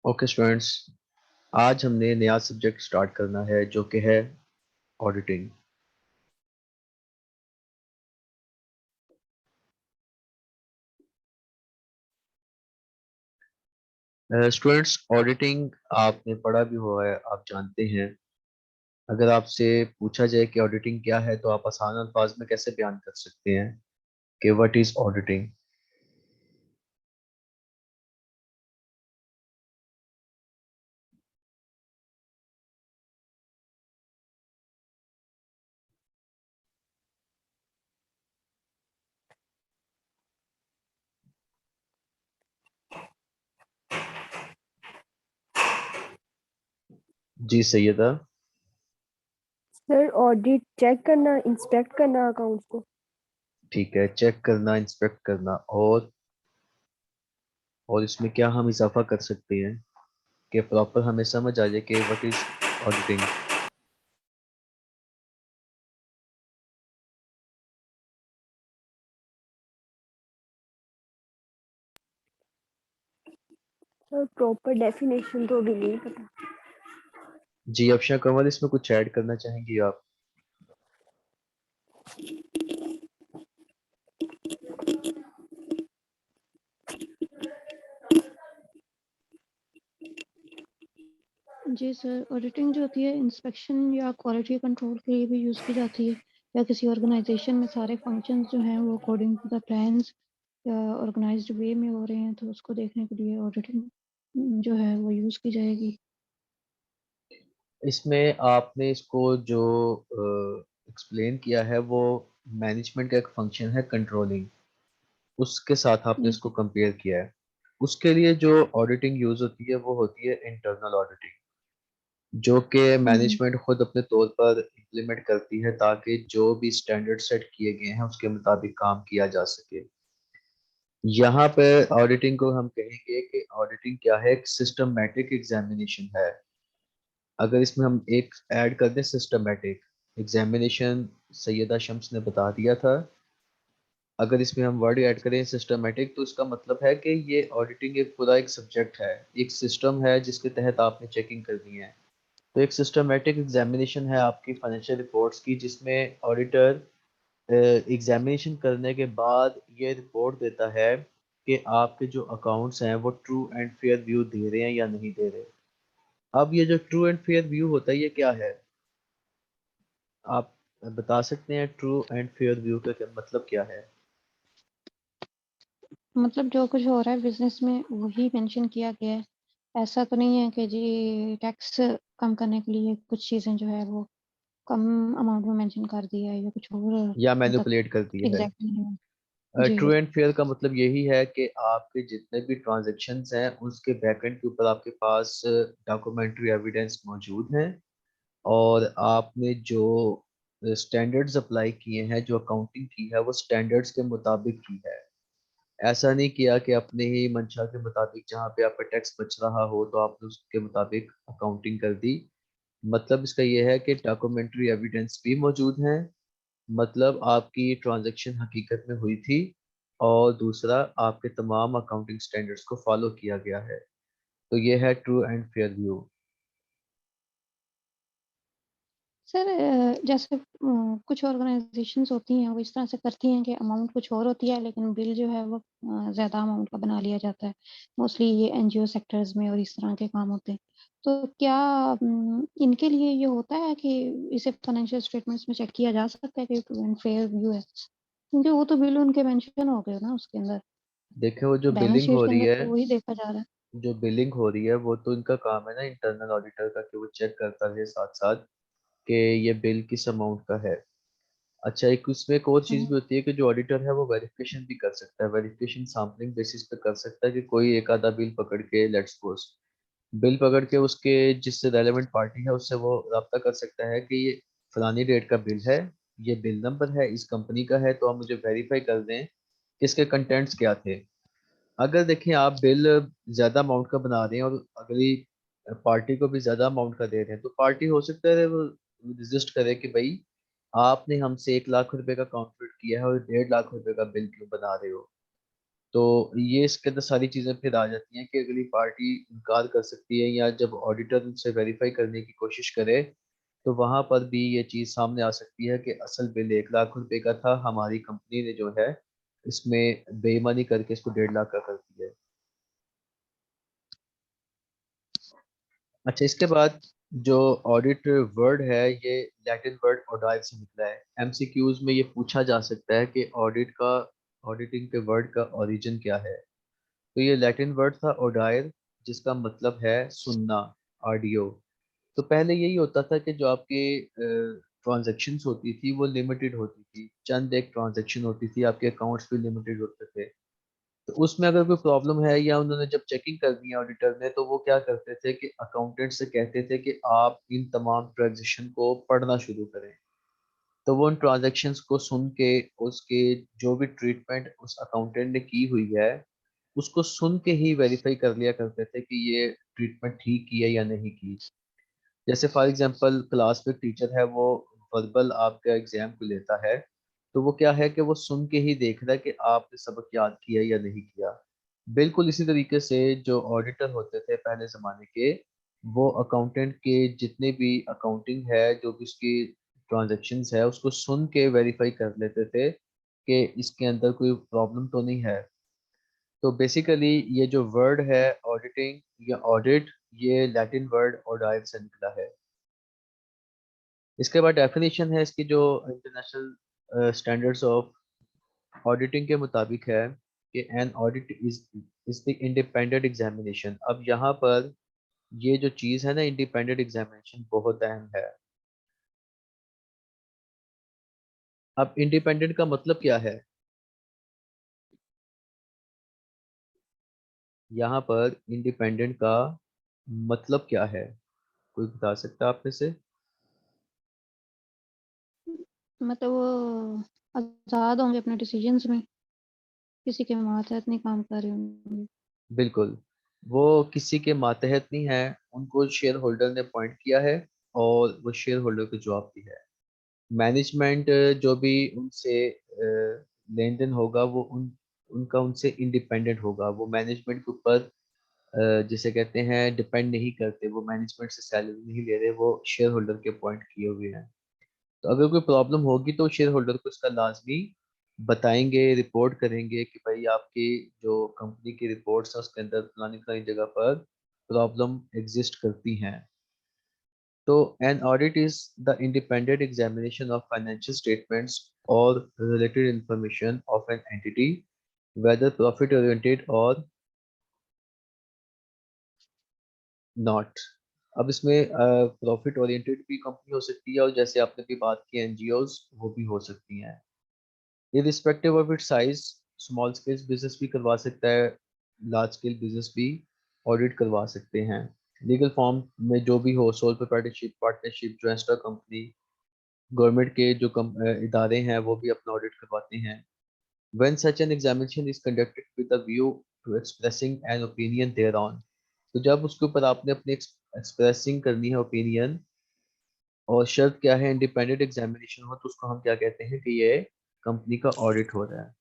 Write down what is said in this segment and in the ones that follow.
Okay students, आज हमने नया सब्जेक्ट स्टार्ट करना है जो कि है ऑडिटिंग। स्टूडेंट्स, ऑडिटिंग आपने पढ़ा भी हुआ है, आप जानते हैं। अगर आपसे पूछा जाए कि ऑडिटिंग क्या है तो आप आसान अल्फाज में कैसे बयान कर सकते हैं कि व्हाट इज ऑडिटिंग। जी सैयदा। सर ऑडिट चेक करना, इंस्पेक्ट करना अकाउंट्स को। ठीक है, चेक करना, इंस्पेक्ट करना, और इसमें क्या हम इजाफा कर सकते हैं कि प्रॉपर हमें समझ आ जाए कि what is auditing. Sir proper definition तो अभी नहीं पता। जी अफशा कंवल, इसमें कुछ ऐड करना चाहेंगी आप? जी सर, ऑडिटिंग जो होती है इंस्पेक्शन या क्वालिटी कंट्रोल के लिए भी यूज़ की जाती है, या किसी ऑर्गेनाइजेशन में सारे फंक्शंस जो हैं वो अकॉर्डिंग टू द प्लान्स या ऑर्गेनाइज्ड वे में हो रहे हैं, तो उसको देखने के लिए ऑडिटिंग जो है वो यूज़ की जाएगी। इसमें आपने इसको जो एक्सप्लेन किया है वो मैनेजमेंट का एक फंक्शन है कंट्रोलिंग, उसके साथ आपने इसको जी कंपेयर किया है। उसके लिए जो ऑडिटिंग यूज होती है वो होती है इंटरनल ऑडिटिंग, जो कि हम्म, मैनेजमेंट खुद अपने तौर पर इम्प्लीमेंट करती है ताकि जो भी स्टैंडर्ड सेट किए गए हैं उसके मुताबिक काम किया जा सके। यहाँ पे ऑडिटिंग को हम कहेंगे कि ऑडिटिंग क्या है, एक सिस्टमैटिक एग्जामिनेशन है। अगर इसमें हम एक ऐड कर दें सिस्टमेटिक एग्जामिनेशन, सैयदा शम्स ने बता दिया था। अगर इसमें हम वर्ड ऐड करें सिस्टमेटिक तो इसका मतलब है कि ये ऑडिटिंग एक पूरा एक सब्जेक्ट है, एक सिस्टम है जिसके तहत आपने चेकिंग करनी है। तो एक सिस्टमेटिक एग्जामिनेशन है आपकी फाइनेंशियल रिपोर्ट्स की, जिसमें ऑडिटर एग्जामिनेशन करने के बाद ये रिपोर्ट देता है कि आपके जो अकाउंट्स हैं वो ट्रू एंड फेयर व्यू दे रहे हैं या नहीं दे रहे। अब ये जो ट्रू एंड फेयर व्यू होता है ये क्या है, आप बता सकते हैं? ट्रू एंड फेयर व्यू का मतलब क्या है? मतलब जो कुछ हो रहा है बिजनेस में वही मेंशन किया गया है। ऐसा तो नहीं है कि जी टैक्स कम करने के लिए कुछ चीज़ें जो है वो कम अमाउंट में मेंशन कर दिया है या कुछ और, या मतलब मैनिपुलेट कर दिया है? एग्जैक्टली नहीं। ट्रू जी एंड फेयर का मतलब यही है कि आपके जितने भी ट्रांजैक्शंस हैं उसके बैकएंड के ऊपर आपके पास डॉक्यूमेंट्री एविडेंस मौजूद हैं, और आपने जो स्टैंडर्ड्स अप्लाई किए हैं, जो अकाउंटिंग की है वो स्टैंडर्ड्स के मुताबिक की है। ऐसा नहीं किया कि अपने ही मंशा के मुताबिक जहाँ पे आपका टैक्स बच रहा हो तो आपने उसके मुताबिक अकाउंटिंग कर दी। मतलब इसका ये है कि डॉक्यूमेंट्री एविडेंस भी मौजूद हैं, मतलब आपकी ट्रांजैक्शन हकीकत में हुई थी, और दूसरा आपके तमाम अकाउंटिंग स्टैंडर्ड्स को फॉलो किया गया है। तो ये है true and fair view. Sir, जैसे कुछ ऑर्गेनाइजेशंस होती हैं वो इस तरह से करती हैं कि अमाउंट कुछ और होती है लेकिन बिल जो है वो ज़्यादा अमाउंट का बना लिया जाता है। मोस्टली ये एनजीओ सेक्टर्स में और इस तरह के काम होते हैं। तो क्या इनके लिए ये होता है कि इसे फाइनेंशियल स्टेटमेंट्स में चेक किया जा सकता है कि ट्रू एंड फेयर व्यू है, क्योंकि वो तो बिल उनके मेंशन हो गए ना उसके अंदर, देखें, वो जो बैलेंस बिलिंग शीट हो के रही अंदर है, तो वही देखा जा रहा है। वो तो इनका काम है ना इंटरनल ऑडिटर का, कि वो चेक करता है साथ साथ कि ये बिल किस अमाउंट का है। अच्छा, एक उसमें एक और चीज़ हम्म, भी होती है कि जो ऑडिटर है वो वेरिफिकेशन भी कर सकता है। वेरिफिकेशन सैम्पलिंग बेसिस पे कर सकता है कि कोई एक आधा बिल पकड़ के, लेट्स सपोज बिल पकड़ के उसके जिससे रेलेवेंट पार्टी है उससे वो रब्ता कर सकता है कि ये फलानी डेट का बिल है, ये बिल नंबर है, इस कंपनी का है, तो आप मुझे वेरीफाई कर दें कि इसके कंटेंट्स क्या थे। अगर देखें आप बिल ज़्यादा अमाउंट का बना रहे हैं और अगली पार्टी को भी ज़्यादा अमाउंट का दे रहे हैं, तो पार्टी हो सकता है वो रजिस्ट करे कि भाई आपने हमसे 1 लाख रुपए का काउंटरेट किया है और 1.5 लाख रुपए का बिल क्यों बना रहे हो। तो ये इसके अंदर सारी चीज़ें फिर आ जाती हैं कि अगली पार्टी इनकार कर सकती है, या जब ऑडिटर उनसे वेरीफाई करने की कोशिश करे तो वहां पर भी ये चीज़ सामने आ सकती है कि असल बिल 1 लाख रुपए का था, हमारी कंपनी ने जो है इसमें बेईमानी करके इसको 1.5 लाख का कर दिया है। अच्छा, इसके बाद जो ऑडिट वर्ड है ये लैटिन वर्ड ऑडाइव से निकला है। एमसीक्यूज में ये पूछा जा सकता है कि ऑडिटिंग के वर्ड का ओरिजिन क्या है। तो ये लैटिन वर्ड था ओडायर, जिसका मतलब है सुनना, ऑडियो। तो पहले यही होता था कि जो आपके ट्रांजैक्शंस होती थी वो लिमिटेड होती थी, चंद एक ट्रांजैक्शन होती थी, आपके अकाउंट्स भी लिमिटेड होते थे। तो उसमें अगर कोई प्रॉब्लम है या उन्होंने जब चेकिंग करनी है ऑडिटर ने, तो वो क्या करते थे कि अकाउंटेंट से कहते थे कि आप इन तमाम ट्रांजेक्शन को पढ़ना शुरू करें। तो वो उन ट्रांजेक्शन्स को सुन के उसके जो भी ट्रीटमेंट उस अकाउंटेंट ने की हुई है उसको सुन के ही वेरीफाई कर लिया करते थे कि ये ट्रीटमेंट ठीक की है या नहीं की। जैसे फॉर एग्जांपल क्लास में टीचर है, वो वर्बल आपका एग्जाम को लेता है, तो वो क्या है कि वो सुन के ही देख रहा है कि आपने सबक याद किया या नहीं किया। बिल्कुल इसी तरीके से जो ऑडिटर होते थे पहले ज़माने के, वो अकाउंटेंट के जितने भी अकाउंटिंग है, जो भी उसकी ट्रांजैक्शंस है, उसको सुन के वेरीफाई कर लेते थे कि इसके अंदर कोई प्रॉब्लम तो नहीं है। तो बेसिकली ये जो वर्ड है ऑडिटिंग या ऑडिट, ये लैटिन वर्ड ऑडाइव से निकला है। इसके बाद डेफिनेशन है इसकी, जो इंटरनेशनल स्टैंडर्ड्स ऑफ ऑडिटिंग के मुताबिक है कि N audit is the independent examination. अब यहाँ पर ये जो चीज़ है ना, इंडिपेंडेंट एग्जामिनेशन, बहुत अहम है। अब इंडिपेंडेंट का मतलब क्या है? यहाँ पर इंडिपेंडेंट का मतलब क्या है, कोई बता सकता है आप में से? मतलब वो आज़ाद होंगे अपने डिसीजंस में, किसी के मातहत नहीं काम कर रहे होंगे। बिल्कुल, वो किसी के मातहत नहीं है, उनको शेयर होल्डर ने अपॉइंट किया है और वो शेयर होल्डर को जॉब दी है। मैनेजमेंट जो भी उनसे लेन देन होगा वो उनका उनसे इंडिपेंडेंट होगा। वो मैनेजमेंट के ऊपर जिसे कहते हैं डिपेंड नहीं करते, वो मैनेजमेंट से सैलरी नहीं ले रहे, वो शेयर होल्डर के अपॉइंट किए हुए हैं। तो अगर कोई प्रॉब्लम होगी तो शेयर होल्डर को इसका लाजमी बताएंगे, रिपोर्ट करेंगे कि भाई आपकी जो कंपनी की रिपोर्ट्स है उसके अंदर फलानी फलानी जगह पर प्रॉब्लम एग्जिस्ट करती हैं। तो an audit is the independent examination of financial statements और related information of an entity, whether profit oriented और नॉट। अब इसमें प्रॉफिट ओरिएंटेड भी कंपनी हो सकती है, और जैसे आपने भी बात की एनजीओज, वो भी हो सकती हैं। Irrespective of its size, small scale business भी करवा सकता है, लार्ज स्केल बिजनेस भी ऑडिट करवा सकते हैं। लीगल फॉर्म में जो भी हो, sole proprietorship, partnership, joint stock company, government के जो इदारे हैं वो भी अपना ऑडिट करवाते हैं। When such an examination is conducted with a view to expressing an opinion thereon, तो जब उसके ऊपर आपने अपनी एक्सप्रेसिंग करनी है ओपिनियन, और शर्त क्या है, इंडिपेंडेंट एग्जामिनेशन हो, तो उसको हम क्या कहते हैं कि ये कंपनी का ऑडिट हो रहा है।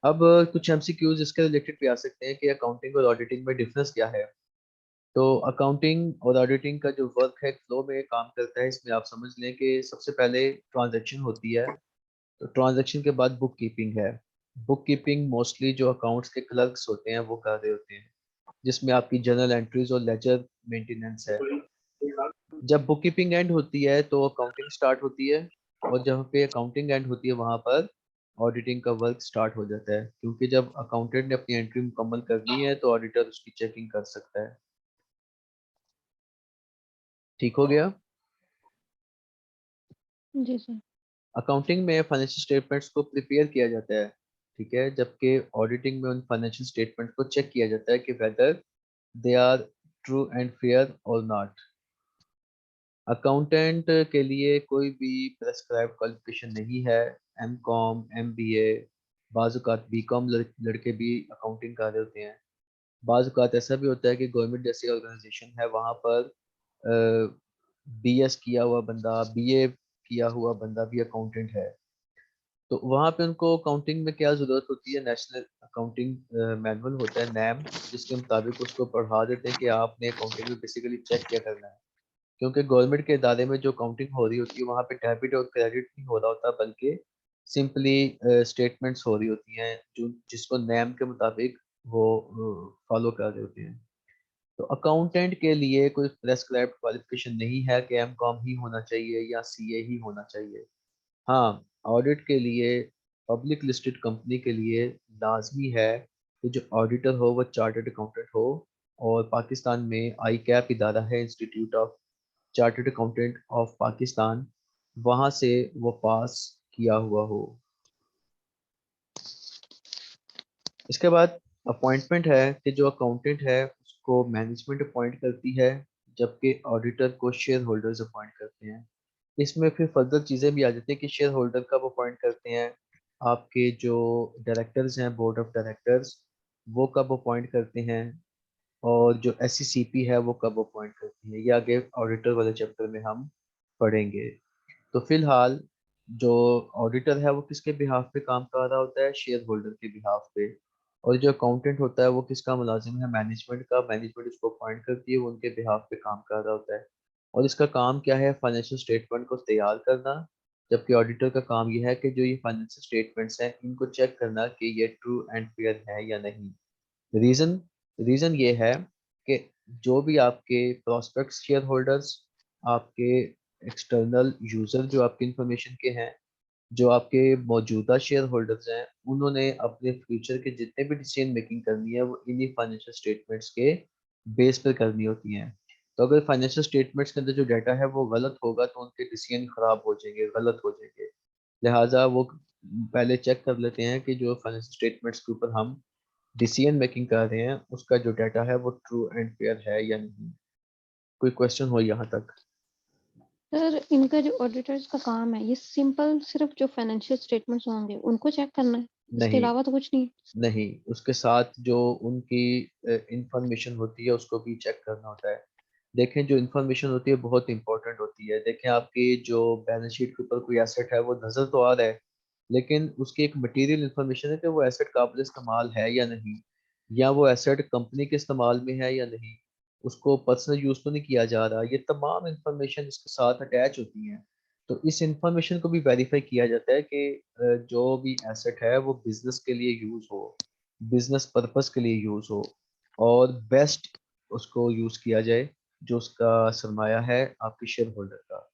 अब कुछ एमसीक्यूज इसके रिलेटेड भी आ सकते हैं कि अकाउंटिंग और ऑडिटिंग में डिफरेंस क्या है। तो अकाउंटिंग और ऑडिटिंग का जो वर्क है फ्लो में काम करता है, इसमें आप समझ लें कि सबसे पहले ट्रांजैक्शन होती है, तो ट्रांजैक्शन के बाद बुक कीपिंग है। बुक कीपिंग मोस्टली जो अकाउंट्स के क्लर्क्स होते हैं वो कर रहे होते हैं, जिसमें आपकी जर्नल एंट्रीज और लेजर मेंटेनेंस है। जब बुक कीपिंग एंड होती है तो अकाउंटिंग स्टार्ट होती है, और जहाँ पे अकाउंटिंग एंड होती है वहां पर ऑडिटिंग का वर्क स्टार्ट हो जाता है, क्योंकि जब अकाउंटेंट ने अपनी एंट्री मुकम्मल करनी है तो ऑडिटर उसकी चेकिंग कर सकता है। ठीक हो गया। जी सर। अकाउंटिंग में फाइनेंशियल स्टेटमेंट्स को प्रिपेयर किया जाता है, ठीक है, जबकि ऑडिटिंग में उन फाइनेंशियल स्टेटमेंट को चेक किया जाता है कि whether they are true and fair और नॉट। अकाउंटेंट के लिए कोई भी प्रेस्क्राइब क्वालिफिकेशन नहीं है। M Com, M B A, बाज़ात बी कॉम लड़के भी अकाउंटिंग कर रहे होते हैं। बाज़ात ऐसा भी होता है कि गवर्नमेंट जैसी ऑर्गेनाइजेशन है वहाँ पर बी एस किया हुआ बंदा, बी ए किया हुआ बंदा भी अकाउंटेंट है, तो वहाँ पे उनको अकाउंटिंग में क्या ज़रूरत होती है, नेशनल अकाउंटिंग मैनुअल होता है नैम, जिसके मुताबिक उसको पढ़ा देते हैं कि आपने अकाउंटिंग में बेसिकली चेक क्या करना है। क्योंकि गवर्नमेंट के इदारे में जो काउंटिंग हो रही होती है वहाँ पे डेबिट और क्रेडिट नहीं हो रहा होता, बल्कि सिंपली स्टेटमेंट्स हो रही होती हैं जो जिसको नैम के मुताबिक वो फॉलो कर रहे होते हैं। तो अकाउंटेंट के लिए कोई प्रेस्क्राइब्ड क्वालिफिकेशन नहीं है कि एमकॉम ही होना चाहिए या सीए ही होना चाहिए। हाँ, ऑडिट के लिए, पब्लिक लिस्टेड कंपनी के लिए लाजमी है कि जो ऑडिटर हो वो चार्टर्ड अकाउंटेंट हो, और पाकिस्तान में आई कैप इदारा है, institute of chartered accountant of Pakistan, वहाँ से वो पास किया हुआ हो। इसके बाद अपॉइंटमेंट है कि जो अकाउंटेंट है उसको मैनेजमेंट अपॉइंट करती है, जबकि ऑडिटर को शेयर होल्डर्स अपॉइंट करते हैं। इसमें फिर फर्दर चीज़ें भी आ जाती हैं कि शेयर होल्डर कब अपॉइंट करते हैं, आपके जो डायरेक्टर्स हैं, बोर्ड ऑफ डायरेक्टर्स, वो कब अपॉइंट करते हैं, और जो एससीसीपी है वो कब अपॉइंट करती है। ये आगे ऑडिटर वाले चैप्टर में हम पढ़ेंगे। तो फिलहाल जो ऑडिटर है वो किसके बिहाफ पे काम कर रहा होता है, शेयर होल्डर के बिहाफ पे। और जो अकाउंटेंट होता है वो किसका मुलाजिम है, मैनेजमेंट का। मैनेजमेंट इसको अपॉइंट करती है, वो उनके बिहाफ पे काम कर रहा होता है। और इसका काम क्या है, फाइनेंशियल स्टेटमेंट को तैयार करना। जबकि ऑडिटर का काम यह है कि जो ये फाइनेंशियल स्टेटमेंट्स हैं इनको चेक करना कि ये ट्रू एंड फेयर है या नहीं। रीजन रीजन ये है कि जो भी आपके प्रोस्पेक्ट शेयर होल्डर्स, आपके एक्सटर्नल यूजर जो आपकी इंफॉर्मेशन के हैं, जो आपके मौजूदा शेयर होल्डर्स हैं, उन्होंने अपने फ्यूचर के जितने भी डिसीजन मेकिंग करनी है वो इन्हीं फाइनेंशियल स्टेटमेंट्स के बेस पर करनी होती हैं। तो अगर फाइनेंशियल स्टेटमेंट्स के अंदर जो डाटा है वो गलत होगा तो उनके डिसीजन खराब हो जाएंगे, गलत हो जाएंगे। लिहाजा वो पहले चेक कर लेते हैं कि जो फाइनेंशियल स्टेटमेंट्स के ऊपर हम डिसीजन मेकिंग कर रहे हैं उसका जो डाटा है वो ट्रू एंड फेयर है या नहीं। कोई क्वेश्चन हो यहाँ तक? सर इनका जो ऑडिटर्स का काम है ये सिंपल सिर्फ जो फाइनेंशियल स्टेटमेंट्स होंगे उनको चेक करना है, इसके नहीं, अलावा तो कुछ नहीं। नहीं, उसके साथ जो उनकी इंफॉर्मेशन होती है उसको भी चेक करना होता है। देखें, जो इंफॉर्मेशन होती है बहुत इंपॉर्टेंट होती है। देखें, आपकी जो बैलेंस शीट के ऊपर कोई एसेट है वो नज़र तो आ रहा है, लेकिन उसकी एक मटेरियल इंफॉर्मेशन है कि वो एसेट काबिल इस्तेमाल है या नहीं, या वो एसेट कंपनी के इस्तेमाल में है या नहीं, उसको पर्सनल यूज़ तो नहीं किया जा रहा। ये तमाम इंफॉर्मेशन इसके साथ अटैच होती हैं। तो इस इंफॉर्मेशन को भी वेरीफाई किया जाता है कि जो भी एसेट है वो बिजनेस के लिए यूज़ हो, बिजनेस पर्पस के लिए यूज़ हो, और बेस्ट उसको यूज़ किया जाए जो उसका सरमाया है आपके शेयर होल्डर का।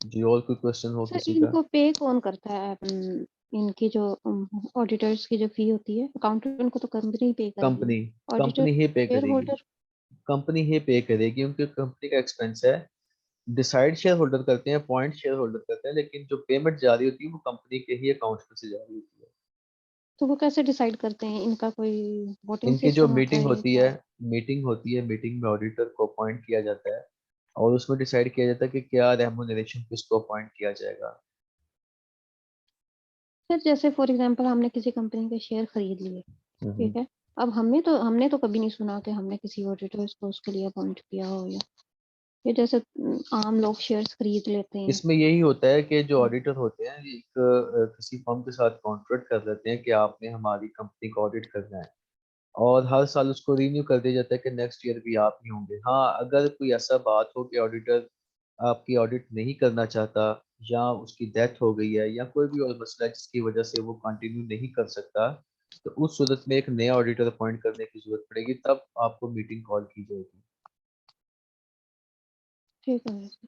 जी, और कोई क्वेश्चन हो सर किसी का? इनको पे कौन करता है? इनकी जो ऑडिटर्स की जो फी होती है अकाउंटेंट को तो कंपनी पे करेगी, कंपनी ऑडिटर कंपनी ही पे शेयर करेगी। होल्डर। कंपनी ही पे करेगी, उनकी कंपनी का एक्सपेंस है। डिसाइड शेयर होल्डर करते हैं, पॉइंट शेयर होल्डर करते हैं, लेकिन जो पेमेंट जा रही होती है वो कंपनी के ही अकाउंट में से जा रही होती है। तो वो कैसे डिसाइड करते हैं? इनका कोई वोटिंग इनकी जो सिस्टम होता मीटिंग है या होती क्या है, है? मीटिंग में ऑडिटर को अपॉइंट किया जाता है, और उसमें डिसाइड किया जाता है कि क्या रेम्युनरेशन किसको अपॉइंट किया जाएगा। सर जैसे फॉर एग्जांपल हमने किसी कंपनी के शेयर खरीद लिए, हम्म। ठीक है। अब हमने तो कभी नहीं सुना कि हमने किसी ऑडिटर्स को उसके लिए अपॉइंट किया हो, या ये जैसे आम लोग शेयर्स खरीद लेते हैं। इसमें यही होता है कि जो ऑडिटर होते हैं ये एक किसी फर्म के साथ कॉन्ट्रैक्ट कर लेते हैं कि आपने हमारी कंपनी को ऑडिट करना है, और हर साल उसको रिन्यू कर दिया जाता है कि नेक्स्ट ईयर भी आप ही होंगे। हाँ, अगर कोई ऐसा बात हो कि ऑडिटर आपकी ऑडिट नहीं करना चाहता, या उसकी डेथ हो गई है, या कोई भी और मसला है जिसकी वजह से वो कंटिन्यू नहीं कर सकता, तो उस सूरत में एक नया ऑडिटर अपॉइंट करने की जरूरत पड़ेगी, तब आपको मीटिंग कॉल की जाएगी। ठीक है सर।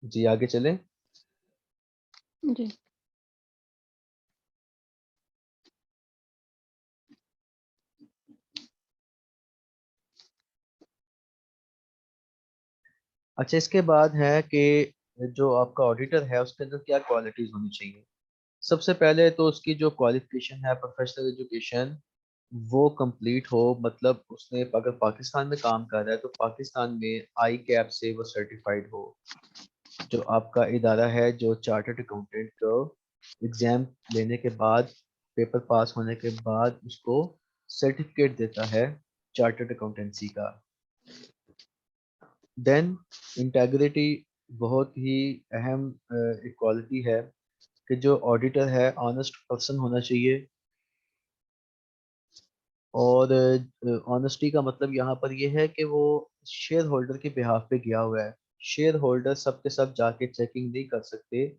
जी, आगे चलें। जी। अच्छा, इसके बाद है कि जो आपका ऑडिटर है उसके अंदर क्या क्वालिटीज होनी चाहिए। सबसे पहले तो उसकी जो क्वालिफिकेशन है, प्रोफेशनल एजुकेशन, वो कंप्लीट हो। मतलब उसने अगर पाकिस्तान में काम कर रहा है तो पाकिस्तान में आई कैप से वो सर्टिफाइड हो। जो आपका इदारा है जो चार्टर्ड अकाउंटेंट को एग्जाम लेने के बाद, पेपर पास होने के बाद उसको सर्टिफिकेट देता है चार्टर्ड अकाउंटेंसी का। देन इंटेग्रिटी बहुत ही अहम एक क्वालिटी है कि जो ऑडिटर है ऑनेस्ट पर्सन होना चाहिए। और ऑनेस्टी का मतलब यहाँ पर ये है कि वो शेयर होल्डर के बिहाफ पे गया हुआ है। शेयर होल्डर सब के सब जाके चेकिंग नहीं कर सकते,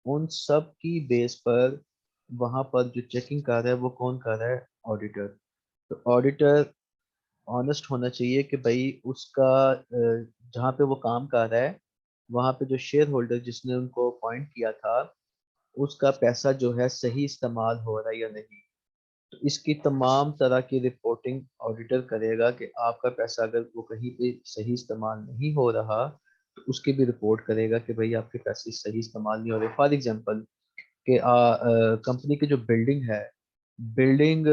उन सब की बेस पर वहां पर जो चेकिंग कर रहा है वो कौन कर रहा है, ऑडिटर। तो ऑडिटर ऑनेस्ट होना चाहिए कि भाई उसका जहाँ पे वो काम कर रहा है वहां पे जो शेयर होल्डर जिसने उनको अपॉइंट किया था उसका पैसा जो है सही इस्तेमाल हो रहा है या नहीं। तो इसकी तमाम तरह की रिपोर्टिंग ऑडिटर करेगा कि आपका पैसा अगर वो कहीं पे सही इस्तेमाल नहीं हो रहा तो उसकी भी रिपोर्ट करेगा कि भाई आपके पैसे सही इस्तेमाल नहीं हो रहे। फॉर एग्जांपल कि कंपनी की जो बिल्डिंग है, बिल्डिंग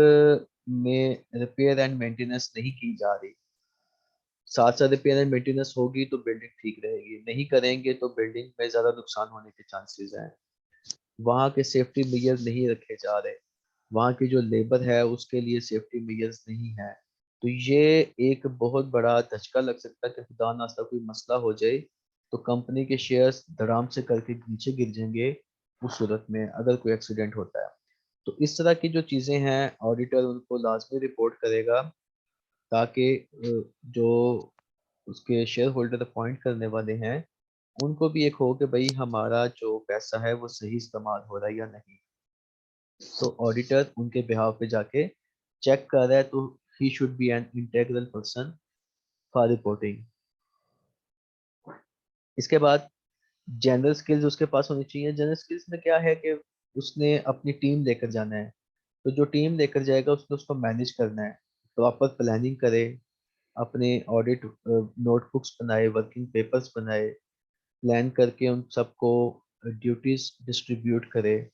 में रिपेयर एंड मेंटेनेंस नहीं की जा रही, साथ साथ रिपेयर एंड मेंटेनेंस होगी तो बिल्डिंग ठीक रहेगी, नहीं करेंगे तो बिल्डिंग में ज़्यादा नुकसान होने के चांसेस हैं। वहाँ के सेफ्टी मेजर्स नहीं रखे जा रहे, वहाँ की जो लेबर है उसके लिए सेफ्टी मेजर्स नहीं है। तो ये एक बहुत बड़ा धचका लग सकता है कि खुदा ना खास्ता कोई मसला हो जाए तो कंपनी के शेयर्स धड़ाम से करके नीचे गिर जाएंगे उस सूरत में अगर कोई एक्सीडेंट होता है। तो इस तरह की जो चीज़ें हैं ऑडिटर उनको लाजमी रिपोर्ट करेगा ताकि जो उसके शेयर होल्डर अपॉइंट करने वाले हैं उनको भी एक हो कि भाई हमारा जो पैसा है वो सही इस्तेमाल हो रहा है या नहीं। तो ऑडिटर उनके बिहाव पे जाके चेक कर रहा है तो he should be an integral person for reporting. इसके बाद जनरल स्किल्स उसके पास होनी चाहिए। जनरल स्किल्स में क्या है कि उसने अपनी टीम लेकर जाना है, तो जो टीम लेकर जाएगा उसने उसको मैनेज करना है, प्रॉपर प्लानिंग करे, अपने ऑडिट नोटबुक्स बनाए, वर्किंग पेपर्स बनाए, प्लान करके उन सबको ड्यूटीज डिस्ट्रीब्यूट करे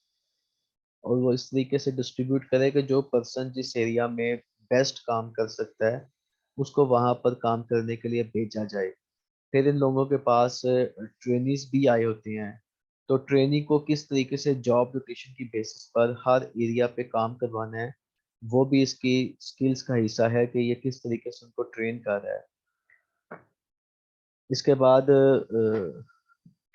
और वो इस तरीके से डिस्ट्रीब्यूट करे कि जो पर्सन जिस एरिया में बेस्ट काम कर सकता है उसको वहां पर काम करने के लिए भेजा जाए। फिर इन लोगों के पास ट्रेनीज भी आए होते हैं, तो ट्रेनी को किस तरीके से जॉब रोटेशन की बेसिस पर हर एरिया पे काम करवाना है वो भी इसकी स्किल्स का हिस्सा है कि ये किस तरीके से उनको ट्रेन कर रहा है। इसके बाद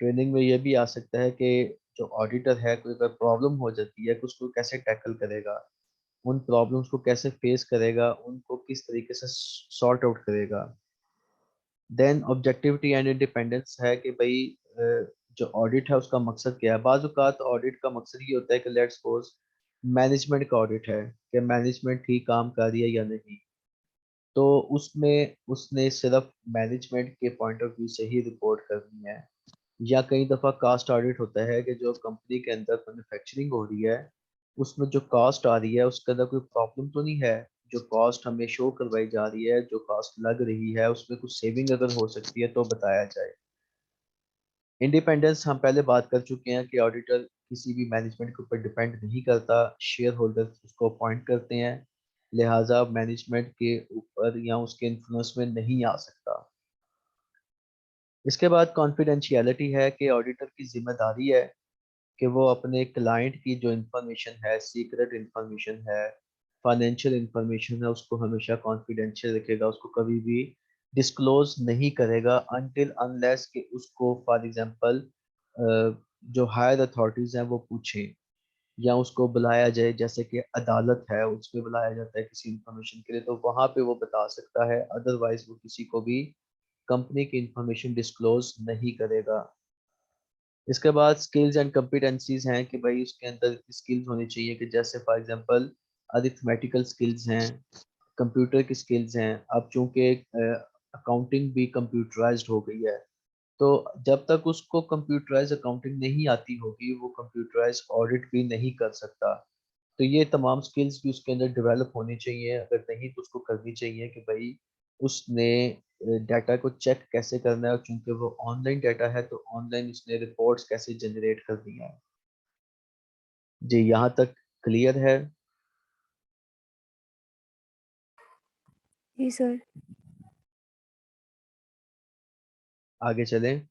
ट्रेनिंग में ये भी आ सकता है कि जो ऑडिटर है कोई अगर प्रॉब्लम हो जाती है कि उसको कैसे टैकल करेगा, उन प्रॉब्लम्स को कैसे फेस करेगा, उनको किस तरीके से सॉर्ट आउट करेगा। देन ऑब्जेक्टिविटी एंड इंडिपेंडेंस है कि भाई जो ऑडिट है उसका मकसद क्या है। बाज़ औक़ात ऑडिट का मकसद ये होता है कि लेट्स सपोज मैनेजमेंट का ऑडिट है कि मैनेजमेंट ठीक काम कर रही है या नहीं, तो उसमें उसने सिर्फ मैनेजमेंट के पॉइंट ऑफ व्यू से ही रिपोर्ट करनी है। या कई दफ़ा कास्ट ऑडिट होता है कि जो कंपनी के अंदर मैन्युफैक्चरिंग हो रही है उसमें जो कॉस्ट आ रही है उसके अंदर कोई प्रॉब्लम तो नहीं है, जो कॉस्ट हमें शो करवाई जा रही है, जो कॉस्ट लग रही है उसमें कुछ सेविंग अगर हो सकती है तो बताया जाए। इंडिपेंडेंस हम पहले बात कर चुके हैं कि ऑडिटर किसी भी मैनेजमेंट के ऊपर डिपेंड नहीं करता, शेयर होल्डर उसको अपॉइंट करते हैं, लिहाजा मैनेजमेंट के ऊपर या उसके इन्फ्लुएंस में नहीं आ सकता। इसके बाद कॉन्फिडेंशियलिटी है कि ऑडिटर की जिम्मेदारी है कि वो अपने क्लाइंट की जो इंफॉर्मेशन है, सीक्रेट इंफॉर्मेशन है, फाइनेंशियल इंफॉर्मेशन है, उसको हमेशा कॉन्फिडेंशियल रखेगा, उसको कभी भी डिस्क्लोज नहीं करेगा अनटिल अनलेस कि उसको फॉर एग्जांपल जो हायर अथॉरिटीज हैं वो पूछें या उसको बुलाया जाए, जैसे कि अदालत है उसमें बुलाया जाता है किसी इंफॉर्मेशन के लिए तो वहां पे वो बता सकता है, अदरवाइज वो किसी को भी कंपनी की इंफॉर्मेशन डिस्क्लोज नहीं करेगा। इसके बाद स्किल्स एंड कम्पिटेंसीज हैं कि भाई उसके अंदर स्किल्स होनी चाहिए कि जैसे फॉर एग्जांपल अरिथमेटिकल स्किल्स हैं, कंप्यूटर की स्किल्स हैं। अब चूंकि अकाउंटिंग भी कंप्यूटराइज्ड हो गई है तो जब तक उसको कंप्यूटराइज अकाउंटिंग नहीं आती होगी वो कंप्यूटराइज ऑडिट भी नहीं कर सकता। तो ये तमाम स्किल्स भी उसके अंदर डेवलप होनी चाहिए, अगर नहीं तो उसको करनी चाहिए कि भाई उसने डाटा को चेक कैसे करना है और चूंकि वो ऑनलाइन डाटा है तो ऑनलाइन उसने रिपोर्ट्स कैसे जनरेट करनी है। जी यहाँ तक क्लियर है? जी सर। आगे चलें।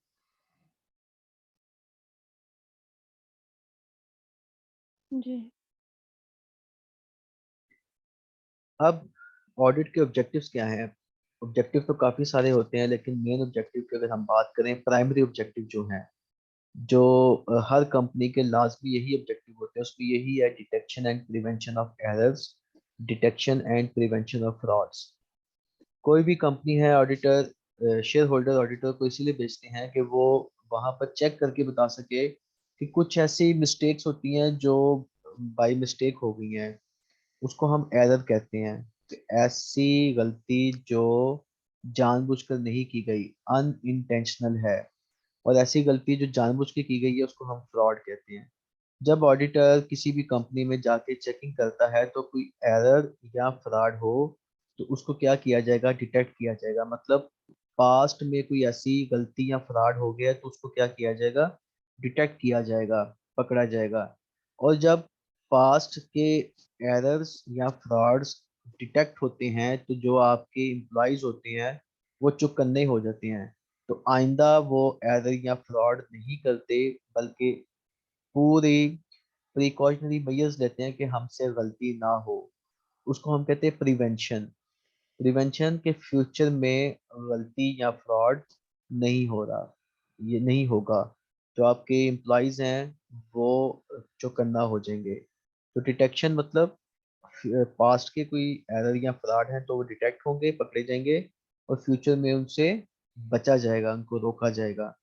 जी। अब ऑडिट के ऑब्जेक्टिव्स क्या हैं? ऑब्जेक्टिव तो काफ़ी सारे होते हैं, लेकिन मेन ऑब्जेक्टिव की अगर हम बात करें, प्राइमरी ऑब्जेक्टिव जो हैं, जो हर कंपनी के लाजमी यही ऑब्जेक्टिव होते हैं, उसमें यही है, detection and prevention of errors, detection and prevention of frauds. कोई भी कंपनी है, ऑडिटर शेयर होल्डर ऑडिटर को इसीलिए भेजते हैं कि वो वहां पर चेक करके बता सके कि कुछ ऐसी मिस्टेक्स होती हैं जो बाई मिस्टेक हो गई हैं, उसको हम एरर कहते हैं। तो ऐसी गलती जो जानबूझकर नहीं की गई, अनइंटेंशनल है, और ऐसी गलती जो जानबूझ के की गई है उसको हम फ्रॉड कहते हैं। जब ऑडिटर किसी भी कंपनी में जाके चेकिंग करता है तो कोई एरर या फ्रॉड हो तो उसको क्या किया जाएगा, डिटेक्ट किया जाएगा। मतलब पास्ट में कोई ऐसी गलती या फ्रॉड हो गया तो उसको क्या किया जाएगा, डिटेक्ट किया जाएगा, पकड़ा जाएगा। और जब पास्ट के एरर्स या फ्रॉड्स डिटेक्ट होते हैं तो जो आपके एम्प्लॉयज होते हैं वो चौकन्ने हो जाते हैं। तो आइंदा वो एरर या फ्रॉड नहीं करते, बल्कि पूरी प्रिकॉशनरी मेजर्स लेते हैं कि हमसे गलती ना हो। उसको हम कहते हैं प्रिवेंशन। प्रिवेंशन के फ्यूचर में गलती या फ्रॉड नहीं हो रहा, ये नहीं होगा। जो आपके एम्प्लॉयज हैं वो चौकन्ना हो जाएंगे। तो डिटेक्शन मतलब पास्ट के कोई एरर या फ्रॉड हैं तो वो डिटेक्ट होंगे, पकड़े जाएंगे, और फ्यूचर में उनसे बचा जाएगा, उनको रोका जाएगा।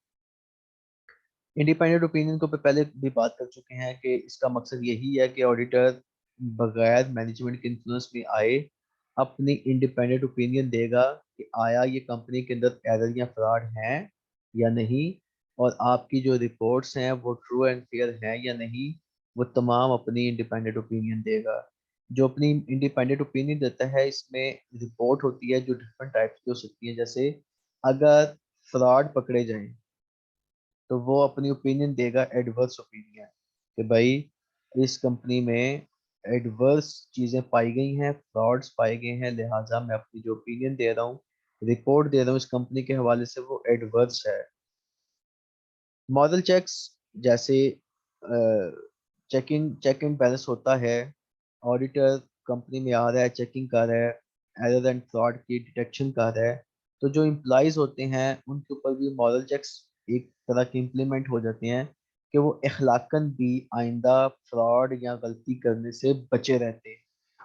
इंडिपेंडेंट ओपिनियन के ऊपर पहले भी बात कर चुके हैं कि इसका मकसद यही है कि ऑडिटर बगैर मैनेजमेंट के इन्फ्लुएंस में आए अपनी इंडिपेंडेंट ओपिनियन देगा कि आया ये कंपनी के अंदर एरर या फ्रॉड हैं या नहीं, और आपकी जो रिपोर्ट्स हैं वो ट्रू एंड फेयर हैं या नहीं, वो तमाम अपनी इंडिपेंडेंट ओपिनियन देगा। जो अपनी इंडिपेंडेंट ओपिनियन देता है, इसमें रिपोर्ट होती है जो डिफरेंट टाइप्स की हो सकती है। जैसे अगर फ्रॉड पकड़े जाएं तो वो अपनी ओपिनियन देगा, एडवर्स ओपिनियन, कि भाई इस कंपनी में एडवर्स चीज़ें पाई गई हैं, फ्रॉड्स पाए गए हैं, लिहाजा मैं अपनी जो ओपिनियन दे रहा हूँ, रिपोर्ट दे रहा हूँ इस कंपनी के हवाले से, वो एडवर्स है। मॉडल चेक्स जैसे चेकिंग चेक एंड बैलेंस होता है, ऑडिटर कंपनी में आ रहा है, चेकिंग कर रहा है, एरर एंड फ्रॉड की डिटेक्शन कर रहा है, तो जो इम्प्लॉयज होते हैं उनके ऊपर भी मॉडल चेक्स एक तरह के इम्प्लीमेंट हो जाते हैं कि वो अखलाकन भी आइंदा फ्रॉड या गलती करने से बचे रहते हैं।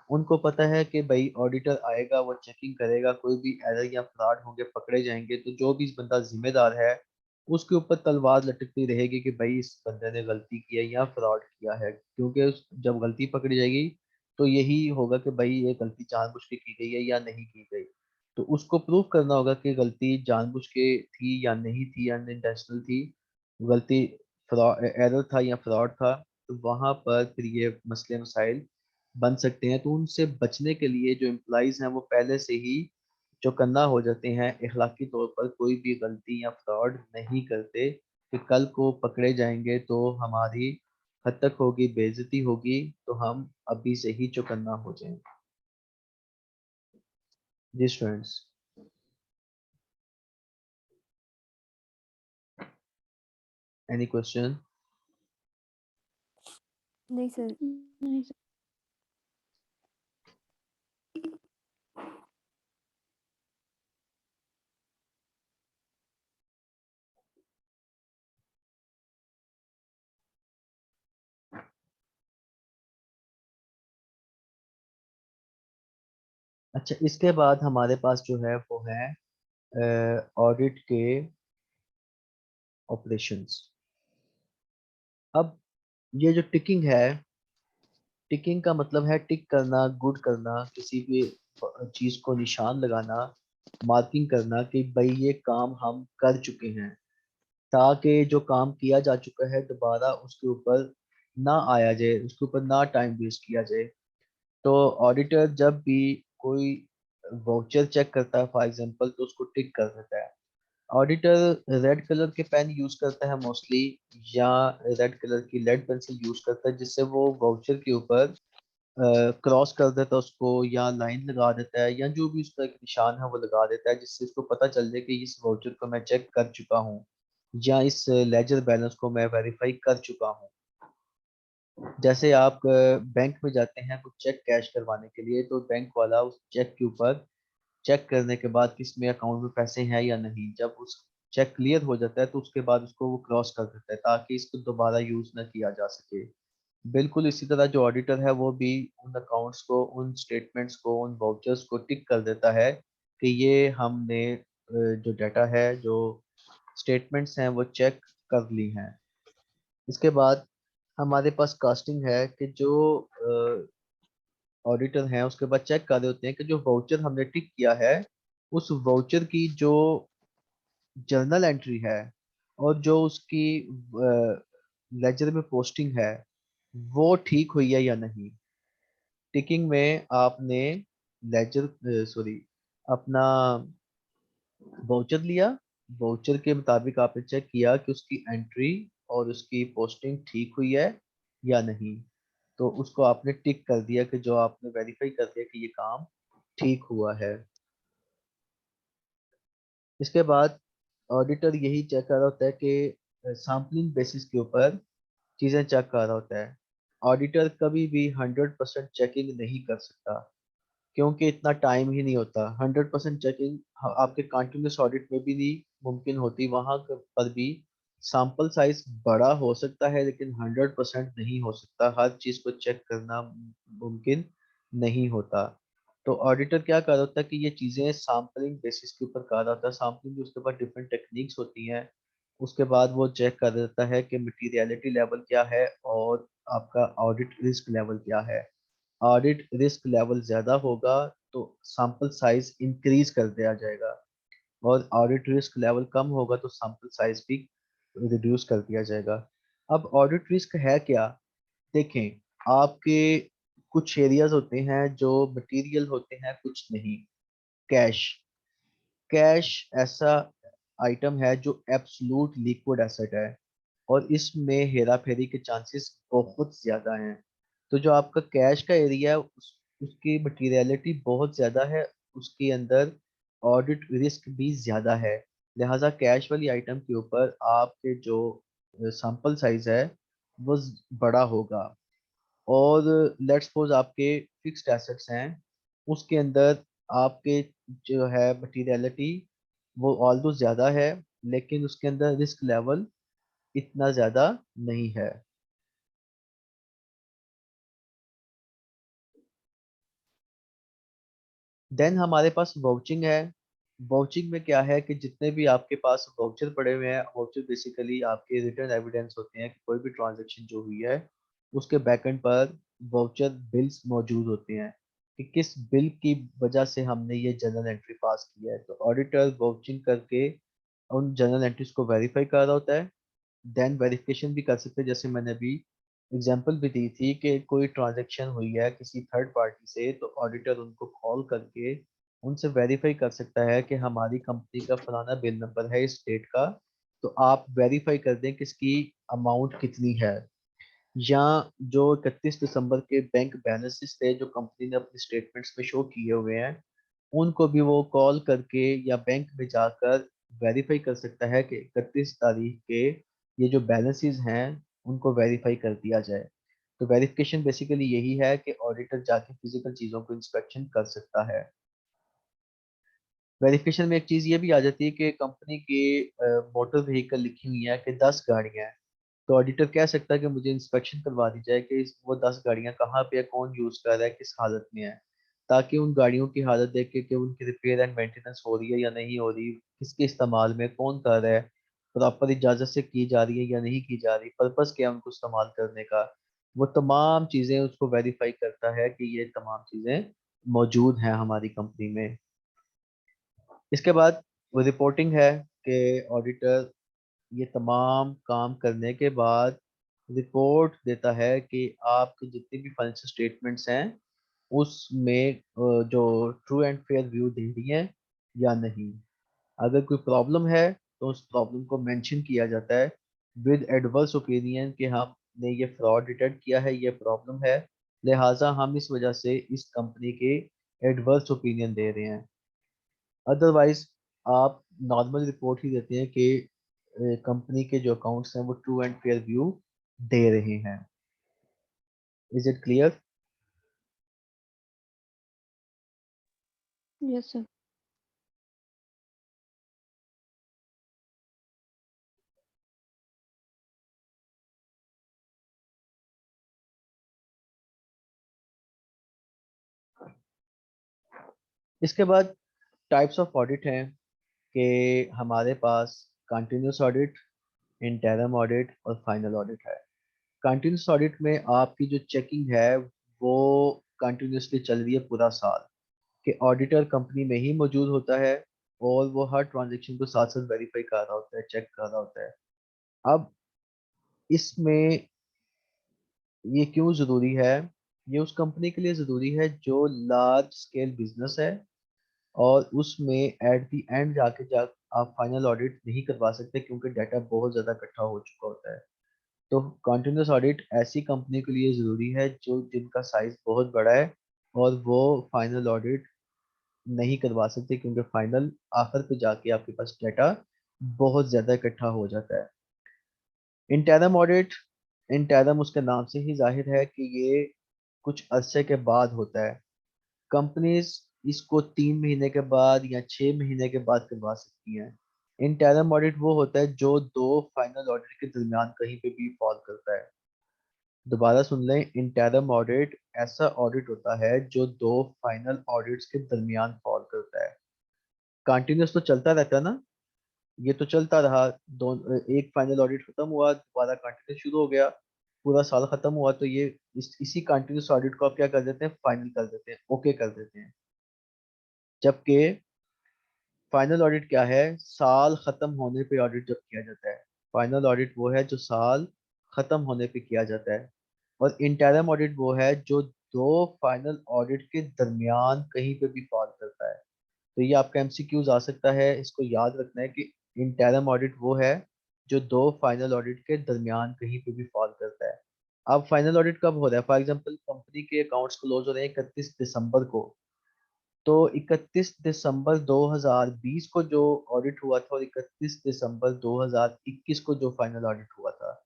उनको पता है कि भाई ऑडिटर आएगा, वो चेकिंग करेगा, कोई भी एरर या फ्रॉड होंगे, पकड़े जाएंगे, तो जो भी इस बंदा जिम्मेदार है उसके ऊपर तलवार लटकती रहेगी कि भाई इस बंदे ने गलती की है या फ्रॉड किया है। क्योंकि जब गलती पकड़ी जाएगी तो यही होगा कि भाई ये गलती जानबूझ के की गई है या नहीं की गई। तो उसको प्रूव करना होगा कि गलती जानबूझ के थी या नहीं थी, अनइंटेंशनल थी, गलती एरर था या फ्रॉड था। तो वहां पर फिर ये मसले मसाइल बन सकते हैं। तो उनसे बचने के लिए जो एम्प्लॉयज हैं वो पहले से ही चौकन्ना हो जाते हैं, इखलाकी तौर पर कोई भी गलती या फ्रॉड नहीं करते कि कल को पकड़े जाएंगे तो हमारी हद तक होगी, बेइज्जती होगी, तो हम अभी से ही चौकन्ना हो जाएंगे। जी स्टूडेंट्स, एनी क्वेश्चन? नहीं सर। नहीं सर। अच्छा, इसके बाद हमारे पास जो है वो है ऑडिट के ऑपरेशंस। अब ये जो टिकिंग है, टिकिंग का मतलब है टिक करना, गुड करना, किसी भी चीज को निशान लगाना, मार्किंग करना कि भाई ये काम हम कर चुके हैं, ताकि जो काम किया जा चुका है दोबारा उसके ऊपर ना आया जाए, उसके ऊपर ना टाइम वेस्ट किया जाए। तो ऑडिटर जब भी कोई वाउचर चेक करता है फॉर एग्जांपल, तो उसको टिक कर देता है। ऑडिटर रेड कलर के पेन यूज करता है मोस्टली, या रेड कलर की लेड पेंसिल यूज करता है, जिससे वो वाउचर के ऊपर क्रॉस कर देता है उसको, या लाइन लगा देता है, या जो भी उसका एक निशान है वो लगा देता है, जिससे उसको पता चल जाए कि इस वाउचर को मैं चेक कर चुका हूँ, या इस लेजर बैलेंस को मैं वेरीफाई कर चुका हूँ। जैसे आप बैंक में जाते हैं कुछ चेक कैश करवाने के लिए, तो बैंक वाला उस चेक के ऊपर चेक करने के बाद कि इसमें अकाउंट में पैसे हैं या नहीं, जब उस चेक क्लियर हो जाता है तो उसके बाद उसको वो क्रॉस कर देता है ताकि इसको दोबारा यूज ना किया जा सके। बिल्कुल इसी तरह जो ऑडिटर है वो भी उन अकाउंट्स को, उन स्टेटमेंट्स को, उन वाउचर्स को टिक कर देता है कि ये हमने जो डाटा है, जो स्टेटमेंट्स हैं वो चेक कर ली हैं। इसके बाद हमारे पास कास्टिंग है कि जो ऑडिटर हैं उसके बाद चेक कर रहे होते हैं कि जो वाउचर हमने टिक किया है उस वाउचर की जो जर्नल एंट्री है और जो उसकी लेजर में पोस्टिंग है वो ठीक हुई है या नहीं। टिकिंग में आपने लेजर सॉरी अपना वाउचर लिया, वाउचर के मुताबिक आपने चेक किया कि उसकी एंट्री और उसकी पोस्टिंग ठीक हुई है या नहीं, तो उसको आपने टिक कर दिया कि जो आपने वेरीफाई कर दिया कि ये काम ठीक हुआ है। इसके बाद ऑडिटर यही चेक कर रहा होता है कि सैम्पलिंग बेसिस के ऊपर चीज़ें चेक कर रहा होता है। ऑडिटर कभी भी 100% चेकिंग नहीं कर सकता क्योंकि इतना टाइम ही नहीं होता। 100% चेकिंग आपके कंटिन्यूस ऑडिट में भी नहीं मुमकिन होती, वहां पर भी सैंपल साइज बड़ा हो सकता है लेकिन 100% नहीं हो सकता, हर चीज को चेक करना मुमकिन नहीं होता। तो ऑडिटर क्या कर रहा होता है कि ये चीजें सैम्पलिंग बेसिस के ऊपर कर रहा होता है। सैम्पलिंग उसके बाद डिफरेंट टेक्निक्स होती हैं, उसके बाद वो चेक कर देता है कि मटीरियलिटी लेवल क्या है और आपका ऑडिट रिस्क लेवल क्या है। ऑडिट रिस्क लेवल ज़्यादा होगा तो सैंपल साइज इंक्रीज कर दिया जाएगा, और ऑडिट रिस्क लेवल कम होगा तो सैंपल साइज भी रिड्यूस कर दिया जाएगा। अब ऑडिट रिस्क है क्या? देखें, आपके कुछ एरियाज होते हैं जो मटेरियल होते हैं, कुछ नहीं। कैश, कैश ऐसा आइटम है जो एब्सोल्यूट लिक्विड एसेट है और इसमें हेरा फेरी के चांसेस बहुत ज़्यादा हैं। तो जो आपका कैश का एरिया है उसकी मटीरियलिटी बहुत ज़्यादा है, उसके अंदर ऑडिट रिस्क भी ज़्यादा है। लिहाजा कैश वाली आइटम के ऊपर आपके जो सैंपल साइज है वो बड़ा होगा। और लेट्स सपोज आपके फिक्स्ड एसेट्स हैं, उसके अंदर आपके जो है मटीरियलिटी वो ऑल्दो ज़्यादा है लेकिन उसके अंदर रिस्क लेवल इतना ज़्यादा नहीं है। देन हमारे पास वाउचिंग है। वाउचिंग में क्या है कि जितने भी आपके पास वाउचर पड़े हुए हैं, वाउचर बेसिकली आपके रिटर्न एविडेंस होते हैं कि कोई भी ट्रांजैक्शन जो हुई है उसके बैकएंड पर वाउचर बिल्स मौजूद होते हैं कि किस बिल की वजह से हमने ये जर्नल एंट्री पास किया है। तो ऑडिटर वाउचिंग करके उन जर्नल एंट्रीज को वेरीफाई कर रहा होता है। देन वेरिफिकेशन भी कर सकते हैं, जैसे मैंने अभी एग्जांपल भी दी थी कि कोई ट्रांजैक्शन हुई है किसी थर्ड पार्टी से, तो ऑडिटर उनको कॉल करके उनसे वेरीफाई कर सकता है कि हमारी कंपनी का फलाना बिल नंबर है इस डेट का, तो आप वेरीफाई कर दें कि इसकी अमाउंट कितनी है। या जो 31 दिसंबर के बैंक बैलेंसेस थे जो कंपनी ने अपने स्टेटमेंट्स में शो किए हुए हैं, उनको भी वो कॉल करके या बैंक में जाकर वेरीफाई कर सकता है कि 31 तारीख के ये जो बैलेंसेस हैं उनको वेरीफाई कर दिया जाए। तो वेरिफिकेशन बेसिकली यही है कि ऑडिटर जाके फिजिकल चीज़ों को इंस्पेक्शन कर सकता है। वेरिफिकेशन में एक चीज़ ये भी आ जाती है कि कंपनी की मोटर व्हीकल लिखी हुई है कि 10 गाड़ियाँ हैं, तो ऑडिटर कह सकता है कि मुझे इंस्पेक्शन करवा दी जाए कि वो 10 गाड़ियाँ कहाँ पे है, कौन यूज कर रहा है, किस हालत में है, ताकि उन गाड़ियों की हालत देख के कि उनकी रिपेयर एंड मेंटेनेंस हो रही है या नहीं हो रही, किसके इस्तेमाल में, कौन कर रहा है, प्रॉपर इजाजत से की जा रही है या नहीं की जा रही, पर्पस क्या है उनको इस्तेमाल करने का, वो तमाम चीजें उसको वेरीफाई करता है कि ये तमाम चीजें मौजूद हैं हमारी कंपनी में। इसके बाद वो रिपोर्टिंग है कि ऑडिटर ये तमाम काम करने के बाद रिपोर्ट देता है कि आपके जितनी भी फाइनेंशियल स्टेटमेंट्स हैं उसमें जो ट्रू एंड फेयर व्यू दे रही हैं या नहीं। अगर कोई प्रॉब्लम है तो उस प्रॉब्लम को मेंशन किया जाता है विद एडवर्स ओपिनियन कि हमने ये फ्रॉड डिटेक्ट किया है, ये प्रॉब्लम है, लिहाजा हम इस वजह से इस कंपनी के एडवर्स ओपिनियन दे रहे हैं। अदरवाइज आप नॉर्मल रिपोर्ट ही देते हैं कि कंपनी के जो अकाउंट्स हैं वो ट्रू एंड फेयर व्यू दे रहे हैं। Is it clear? Yes sir. इसके बाद टाइप्स ऑफ ऑडिट हैं कि हमारे पास कंटिन्यूस ऑडिट, इंटरम ऑडिट और फाइनल ऑडिट है। कंटिन्यूस ऑडिट में आपकी जो चेकिंग है वो कंटिन्यूसली चल रही है पूरा साल, कि ऑडिटर कंपनी में ही मौजूद होता है और वो हर ट्रांजेक्शन को साथ साथ वेरीफाई कर रहा होता है, चेक कर रहा होता है। अब इसमें ये क्यों ज़रूरी है? ये उस कंपनी के लिए ज़रूरी है जो लार्ज स्केल बिजनेस है और उसमें एट द एंड जाके आप फाइनल ऑडिट नहीं करवा सकते क्योंकि डाटा बहुत ज़्यादा इकट्ठा हो चुका होता है। तो कंटिन्यूस ऑडिट ऐसी कंपनी के लिए ज़रूरी है जो जिनका साइज बहुत बड़ा है और वो फाइनल ऑडिट नहीं करवा सकते क्योंकि फाइनल आखिर पे जाके आपके पास डाटा बहुत ज़्यादा इकट्ठा हो जाता है। इंटरम ऑडिट, इंटरम उसके नाम से ही जाहिर है कि ये कुछ अरसे के बाद होता है। कंपनीज इसको 3 महीने के बाद या 6 महीने के बाद करवा सकती हैं। इंटरम ऑडिट वो होता है जो दो फाइनल ऑडिट के दरमियान कहीं पे भी फॉल करता है। दोबारा सुन लें, इंटरम ऑडिट ऐसा ऑडिट होता है जो दो फाइनल ऑडिट्स के दरमियान फॉल करता है। कंटिन्यूस तो चलता रहता है ना, ये तो चलता रहा। एक फाइनल ऑडिट खत्म हुआ, दोबारा कंटिन्यूस शुरू हो गया, पूरा साल खत्म हुआ, तो ये इसी कंटिन्यूस ऑडिट को आप क्या कर देते हैं, फाइनल कर देते हैं, ओके कर देते हैं। जबकि फाइनल ऑडिट क्या है? साल खत्म होने पे ऑडिट जब किया जाता है, फाइनल ऑडिट वो है जो साल खत्म होने पे किया जाता है। और इंटरम ऑडिट वो है जो दो फाइनल ऑडिट के दरमियान कहीं पे भी फॉल करता है। तो ये आपका एमसीक्यूज आ सकता है, इसको याद रखना है कि इंटरम ऑडिट वो है जो दो फाइनल ऑडिट के दरमियान कहीं पे भी फॉल करता है। अब फाइनल ऑडिट कब हो रहा है? फॉर एग्जांपल कंपनी के अकाउंट्स क्लोज हो रहे हैं 31 दिसंबर को, तो 31 दिसंबर 2020 को जो ऑडिट हुआ था और 31 दिसंबर 2021 को जो फाइनल ऑडिट हुआ था,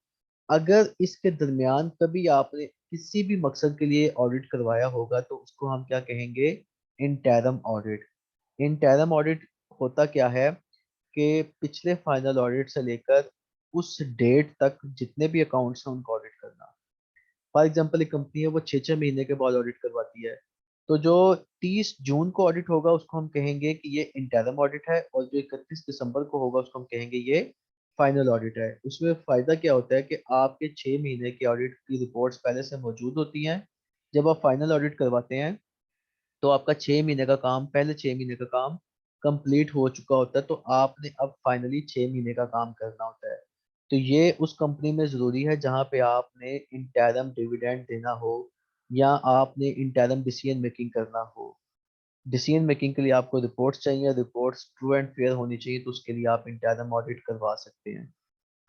अगर इसके दरमियान कभी आपने किसी भी मकसद के लिए ऑडिट करवाया होगा तो उसको हम क्या कहेंगे? Interim audit. इंटरम ऑडिट होता क्या है कि पिछले फाइनल ऑडिट से लेकर उस डेट तक जितने भी अकाउंट्स हैं उनको ऑडिट करना। फॉर एग्जाम्पल एक कंपनी है वो 6 6 महीने के बाद ऑडिट करवाती है, तो जो 30 जून को ऑडिट होगा उसको हम कहेंगे कि ये इंटरम ऑडिट है, और जो 31 दिसंबर को होगा उसको हम कहेंगे ये फाइनल ऑडिट है। उसमें फायदा क्या होता है कि आपके 6 महीने की ऑडिट की रिपोर्ट्स पहले से मौजूद होती हैं। जब आप फाइनल ऑडिट करवाते हैं तो आपका 6 महीने का काम, पहले 6 महीने का काम कंप्लीट हो चुका होता है, तो आपने अब फाइनली 6 महीने का काम करना होता है। तो ये उस कंपनी में जरूरी है जहां पे आपने इंटरम डिविडेंड देना हो या आपने इंटरम डिसीजन मेकिंग करना हो। डिसीजन मेकिंग के लिए आपको रिपोर्ट्स चाहिए, रिपोर्ट्स ट्रू एंड फेयर होनी चाहिए, तो उसके लिए आप इंटरम ऑडिट करवा सकते हैं।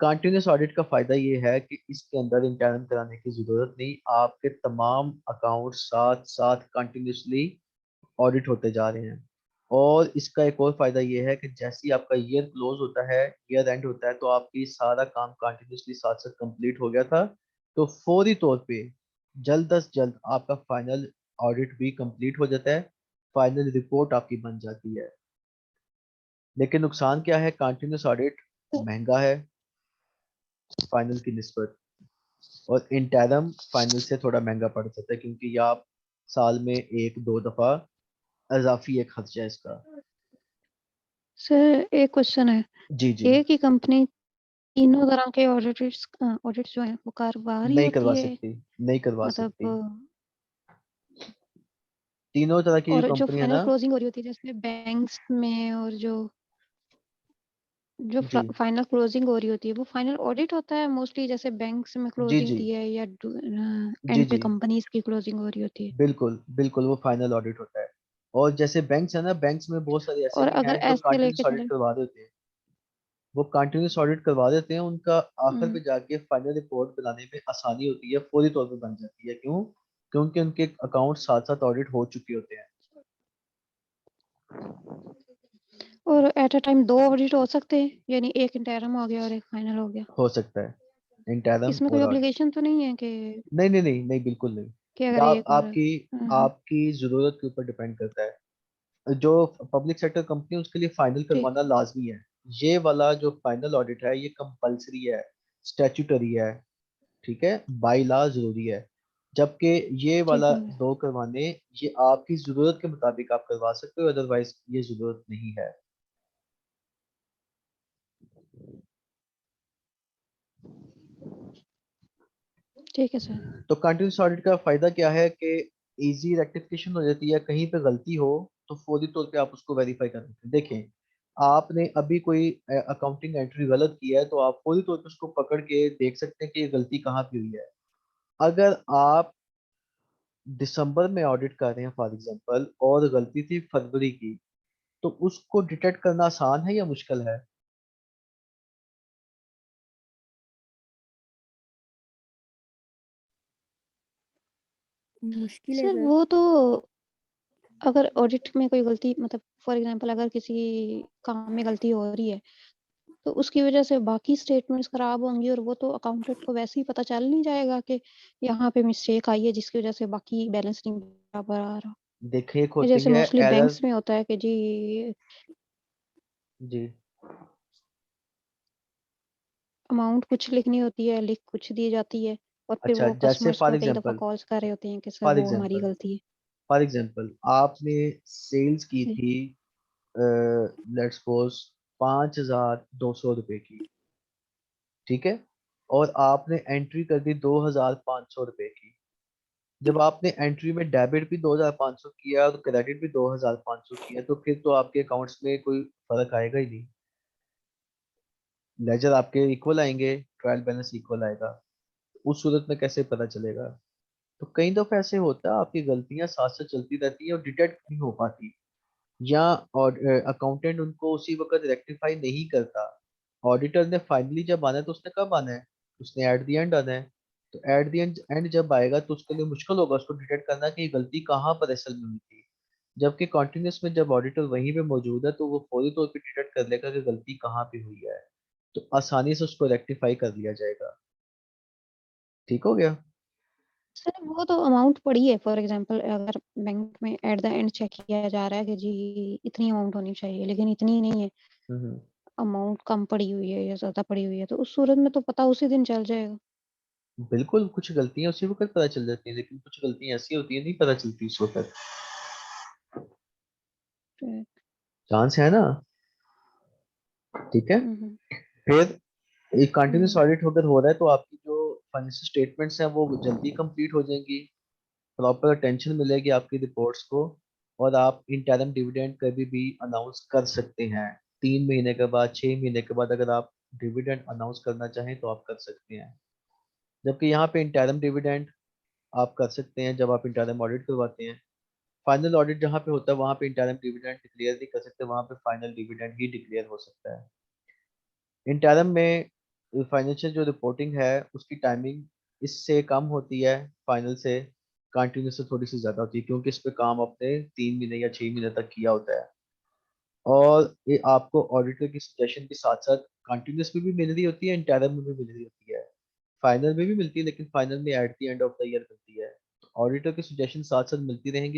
कंटिन्यूस ऑडिट का फायदा ये है कि इसके अंदर इंटरम कराने की जरूरत नहीं, आपके तमाम अकाउंट साथ साथ कंटिन्यूसली ऑडिट होते जा रहे हैं। और इसका एक और फायदा ये है कि जैसे ही आपका ईयर क्लोज होता है, ईयर एंड होता है, तो आपकी सारा काम कंटिन्यूसली साथ साथ कंप्लीट हो गया था, तो फौरी तौर पे जल्द अज जल्द आपका फाइनल ऑडिट भी कंप्लीट हो जाता है, फाइनल रिपोर्ट आपकी बन जाती है। लेकिन नुकसान क्या है? कंटिन्यूस ऑडिट महंगा है फाइनल की निस्बत, और इंटरम फाइनल से थोड़ा महंगा पड़ सकता है क्योंकि ये आप साल में एक दो दफा इजाफी एक खर्चा है इसका। सर एक क्वेश्चन है, जी जी। एक ही कंपनी तीनों तरह के ऑडिट्स जो हैं वो करवा रही नहीं होती करवा है, सकती, नहीं करवा मतलब सकती। तीनों तरह की जो और जो कंपनी है फाइनल ना, क्लोजिंग हो रही होती है जैसे बैंक्स में, और जो जो जी फाइनल क्लोजिंग हो रही होती है वो फाइनल ऑडिट होता है मोस्टली, जैसे बैंक्स में जी क्लोजिंग जी होती है या जी एंड पे जी, कंपनीज की क्लोजिंग हो रही होती है। बिल्कुल बिल्कुल वो फाइनल ऑडिट होता है। और जैसे बैंक्स है ना, बैंक्स में बहुत सारे ऐसे और भी अगर हैं जो ऐसे लेके कंटिन्यूस ऑडिट चले, करवा देते हैं, वो कंटिन्यूस ऑडिट करवा देते हैं, उनका आखिर हम्म, पे जाके फाइनल रिपोर्ट बनाने में आसानी होती है, फौरी तौर पे बन जाती है। क्यों? क्योंकि उनके अकाउंट साथ साथ ऑडिट हो चुके होते हैं। और एट अ टाइम दो ऑडिट हो सकते हैं, यानी एक इंटरम हो गया और एक फाइनल हो गया। हो सकता है, इंटरम इसमें कोई और ऑडिट। ऑब्लिगेशन तो नहीं है कि नहीं नहीं नहीं नहीं, बिल्कुल नहीं। अगर आप एक बार आपकी हाँ, आपकी जरूरत के ऊपर डिपेंड करता है। जो पब्लिक सेक्टर कंपनी है उसके लिए फाइनल ठीक करवाना लाजमी है। ये वाला जो फाइनल ऑडिट है ये कंपलसरी है, स्टैट्यूटरी है, ठीक है, बाई लॉ जरूरी है। जबकि ये ठीक वाला हो गया। दो करवाने, ये आपकी जरूरत के मुताबिक आप करवा सकते हो, अदरवाइज ये जरूरत नहीं है। ठीक है सर। तो कंटिन्यूस ऑडिट का फायदा क्या है कि इजी रेक्टिफिकेशन हो जाती है। कहीं पे गलती हो तो फौरी तौर पे आप उसको वेरीफाई कर सकते हैं। देखें, आपने अभी कोई अकाउंटिंग एंट्री गलत किया है तो आप फौरी तौर पे उसको पकड़ के देख सकते हैं कि ये गलती कहाँ पे हुई है। अगर आप दिसंबर में ऑडिट कर रहे हैं फॉर एग्जांपल और गलती थी फरवरी की, तो उसको डिटेक्ट करना आसान है या मुश्किल है? मुश्किल है सर सर। वो तो अगर ऑडिट में कोई गलती मतलब फॉर एग्जांपल अगर किसी काम में गलती हो रही है तो उसकी वजह से बाकी स्टेटमेंट्स खराब होंगी और वो तो अकाउंटेंट को वैसे ही पता चल नहीं जाएगा कि यहाँ पे मिस्टेक आई है जिसकी वजह से बाकी बैलेंस नहीं बराबर आ रहा। देखिए, एक ये होती जैसे है मोस्टली एरर। बैंक्स में होता है कि जी जी। अमाउंट कुछ लिखनी होती है, लिख कुछ दी जाती है और फिर अच्छा, वो जैसे कस्टमर्स को कई दफा कॉल्स कर रहे होते हैं कि सर फॉर वो हमारी एग्जांपल गलती है। फॉर एग्जांपल आपने सेल्स की जी थी, लेट्स सपोज 5,200 रुपए की, ठीक है, और आपने एंट्री कर दी 2,500 रुपए की। जब आपने एंट्री में डेबिट भी 2,500 किया और क्रेडिट भी 2,500 किया, तो फिर तो आपके अकाउंट्स में कोई फर्क आएगा ही नहीं। लेजर आपके इक्वल आएंगे, ट्रायल बैलेंस इक्वल आएगा। उस सूरत में कैसे पता चलेगा? तो कई दफा ऐसे होता है आपकी गलतियां साथ साथ चलती रहती है और डिटेक्ट नहीं हो पाती, या और अकाउंटेंट उनको उसी वक्त रेक्टिफाई नहीं करता। ऑडिटर ने फाइनली जब आना है तो उसने कब आना है? उसने एट द एंड आना है। तो एट द एंड जब आएगा तो उसके लिए मुश्किल होगा उसको डिटेक्ट करना कि ये गलती कहाँ पर असल में हुई थी। जबकि कॉन्टिन्यूस में जब ऑडिटर वहीं पे मौजूद है तो वो फौरी तौर पे डिटेक्ट कर लेगा कि गलती कहाँ पे हुई है, तो आसानी से उसको रेक्टिफाई कर लिया जाएगा। ठीक हो गया? सर वो तो अमाउंट पड़ी है फॉर एग्जांपल अगर बैंक में एट द एंड चेक किया जा रहा है कि जी इतनी अमाउंट होनी चाहिए लेकिन इतनी नहीं है, हम्म। अमाउंट कम पड़ी हुई है या ज्यादा पड़ी हुई है तो उस सूरत में तो पता उसी दिन चल जाएगा। बिल्कुल, कुछ गलतियां उसी वक्त पता चल जाती हैं, लेकिन कुछ गलतियां ऐसी होती हैं नहीं पता चलती उस वक्त। ठीक। चांस है ना? ठीक है। हम्म फिर एक कंटिन्यूस हम्म ऑडिट अगर हो रहा है तो आपकी जो फाइनेंशियल स्टेटमेंट्स हैं वो जल्दी कंप्लीट हो जाएंगी, प्रॉपर अटेंशन मिलेगी आपकी रिपोर्ट्स को, और आप इंटरम डिविडेंड कभी भी अनाउंस कर सकते हैं। 3 महीने के बाद, 6 महीने के बाद अगर आप डिविडेंड अनाउंस करना चाहें तो आप कर सकते हैं। जबकि यहाँ पे इंटरम डिविडेंड आप कर सकते हैं जब आप इंटरम ऑडिट करवाते हैं। फाइनल ऑडिट जहाँ पे होता है वहाँ पे इंटरम डिविडेंड डिक्लेयर नहीं कर सकते, वहाँ पे फाइनल डिविडेंड ही डिक्लेयर हो सकता है। इंटरम में फाइनेंशियल जो रिपोर्टिंग है उसकी टाइमिंग इससे कम होती है फाइनल से, कंटिन्यू से थोड़ी सी ज़्यादा होती है, क्योंकि इस पे काम आपने 3 महीने या 6 महीने तक किया होता है। और ये आपको ऑडिटर की सजेशन के साथ साथ कंटिन्यूस में भी मिल रही होती है, इंटरम में भी मिल रही होती है, फाइनल में भी मिलती है, लेकिन फाइनल में at the end of the year मिलती है। तो ऑडिटर की सजेशन साथ साथ मिलती रहेंगी